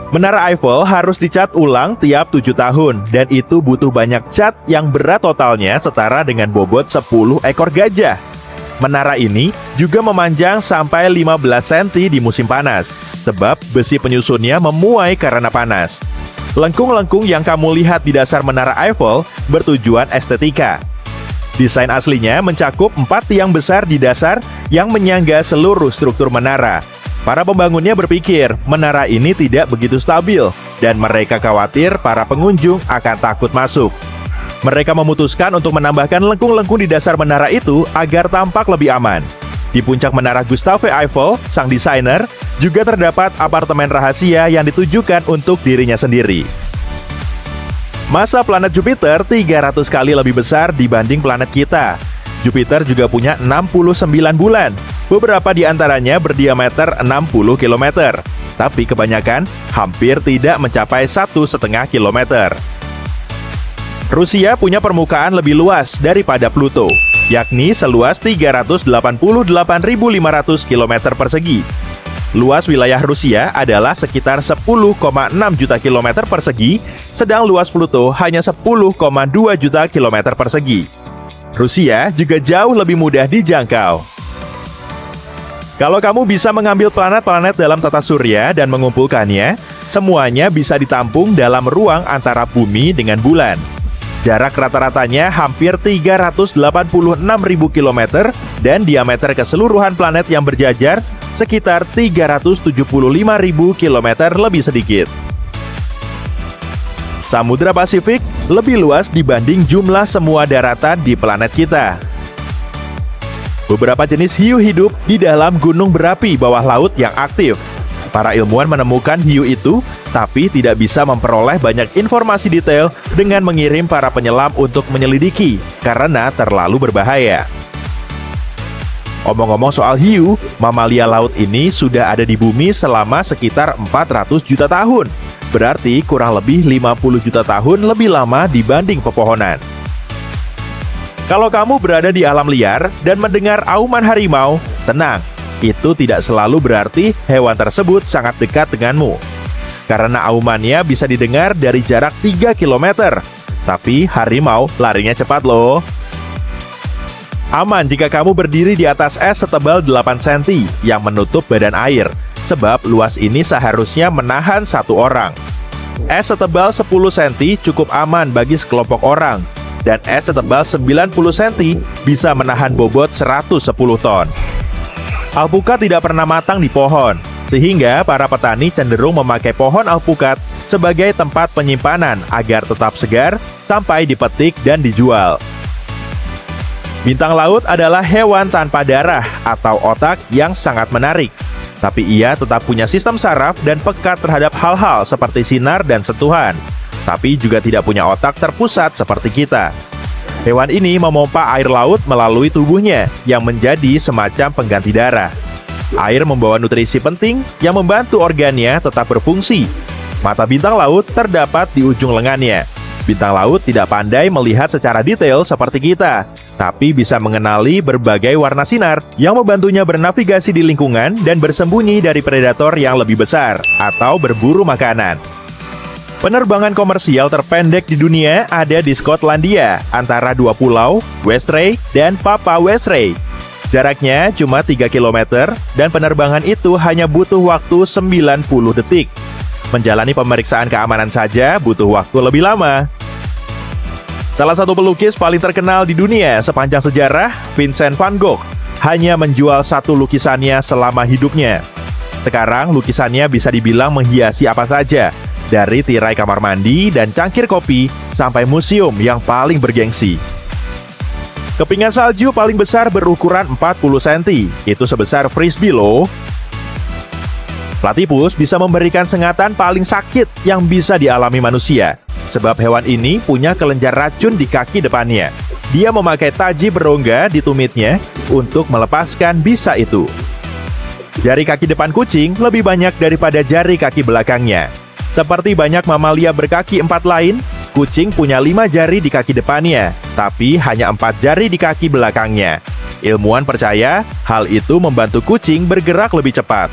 Menara Eiffel harus dicat ulang tiap 7 tahun, dan itu butuh banyak cat yang berat totalnya setara dengan bobot 10 ekor gajah. Menara ini juga memanjang sampai 15 cm di musim panas, sebab besi penyusunnya memuai karena panas. Lengkung-lengkung yang kamu lihat di dasar Menara Eiffel bertujuan estetika. Desain aslinya mencakup 4 tiang besar di dasar yang menyangga seluruh struktur menara. Para pembangunnya berpikir menara ini tidak begitu stabil, dan mereka khawatir para pengunjung akan takut masuk. Mereka memutuskan untuk menambahkan lengkung-lengkung di dasar menara itu agar tampak lebih aman. Di puncak menara Gustave Eiffel, sang desainer, juga terdapat apartemen rahasia yang ditujukan untuk dirinya sendiri. Massa planet Jupiter 300 kali lebih besar dibanding planet kita. Jupiter juga punya 69 bulan. Beberapa di antaranya berdiameter 60 km, tapi kebanyakan hampir tidak mencapai 1,5 km. Rusia punya permukaan lebih luas daripada Pluto, yakni seluas 388.500 km persegi. Luas wilayah Rusia adalah sekitar 10,6 juta km persegi, sedang luas Pluto hanya 10,2 juta km persegi. Rusia juga jauh lebih mudah dijangkau. Kalau kamu bisa mengambil planet-planet dalam tata surya dan mengumpulkannya, semuanya bisa ditampung dalam ruang antara bumi dengan bulan. Jarak rata-ratanya hampir 386.000 km dan diameter keseluruhan planet yang berjajar sekitar 375.000 km lebih sedikit. Samudra Pasifik lebih luas dibanding jumlah semua daratan di planet kita. Beberapa jenis hiu hidup di dalam gunung berapi bawah laut yang aktif. Para ilmuwan menemukan hiu itu, tapi tidak bisa memperoleh banyak informasi detail dengan mengirim para penyelam untuk menyelidiki, karena terlalu berbahaya. Omong-omong soal hiu, mamalia laut ini sudah ada di bumi selama sekitar 400 juta tahun. Berarti kurang lebih 50 juta tahun lebih lama dibanding pepohonan. Kalau kamu berada di alam liar dan mendengar auman harimau, tenang, itu tidak selalu berarti hewan tersebut sangat dekat denganmu. Karena aumannya bisa didengar dari jarak 3 km, tapi harimau larinya cepat loh. Aman jika kamu berdiri di atas es setebal 8 cm yang menutup badan air, sebab luas ini seharusnya menahan satu orang. Es setebal 10 cm cukup aman bagi sekelompok orang, dan es setebal 90 cm bisa menahan bobot 110 ton. Alpukat tidak pernah matang di pohon, sehingga para petani cenderung memakai pohon alpukat sebagai tempat penyimpanan agar tetap segar sampai dipetik dan dijual. Bintang laut adalah hewan tanpa darah atau otak yang sangat menarik, tapi ia tetap punya sistem saraf dan pekat terhadap hal-hal seperti sinar dan sentuhan, tapi juga tidak punya otak terpusat seperti kita. Hewan ini memompa air laut melalui tubuhnya yang menjadi semacam pengganti darah. Air membawa nutrisi penting yang membantu organnya tetap berfungsi. Mata bintang laut terdapat di ujung lengannya. Bintang laut tidak pandai melihat secara detail seperti kita, tapi bisa mengenali berbagai warna sinar yang membantunya bernavigasi di lingkungan dan bersembunyi dari predator yang lebih besar atau berburu makanan. Penerbangan komersial terpendek di dunia ada di Skotlandia, antara dua pulau, Westray dan Papa Westray. Jaraknya cuma 3 km, dan penerbangan itu hanya butuh waktu 90 detik. Menjalani pemeriksaan keamanan saja butuh waktu lebih lama. Salah satu pelukis paling terkenal di dunia sepanjang sejarah, Vincent van Gogh, hanya menjual satu lukisannya selama hidupnya. Sekarang lukisannya bisa dibilang menghiasi apa saja, dari tirai kamar mandi dan cangkir kopi sampai museum yang paling bergengsi. Kepingan salju paling besar berukuran 40 cm, itu sebesar frisbee loh. Platypus bisa memberikan sengatan paling sakit yang bisa dialami manusia, sebab hewan ini punya kelenjar racun di kaki depannya. Dia memakai taji berongga di tumitnya untuk melepaskan bisa itu. Jari kaki depan kucing lebih banyak daripada jari kaki belakangnya. Seperti banyak mamalia berkaki 4 lain, kucing punya 5 jari di kaki depannya, tapi hanya 4 jari di kaki belakangnya. Ilmuwan percaya hal itu membantu kucing bergerak lebih cepat.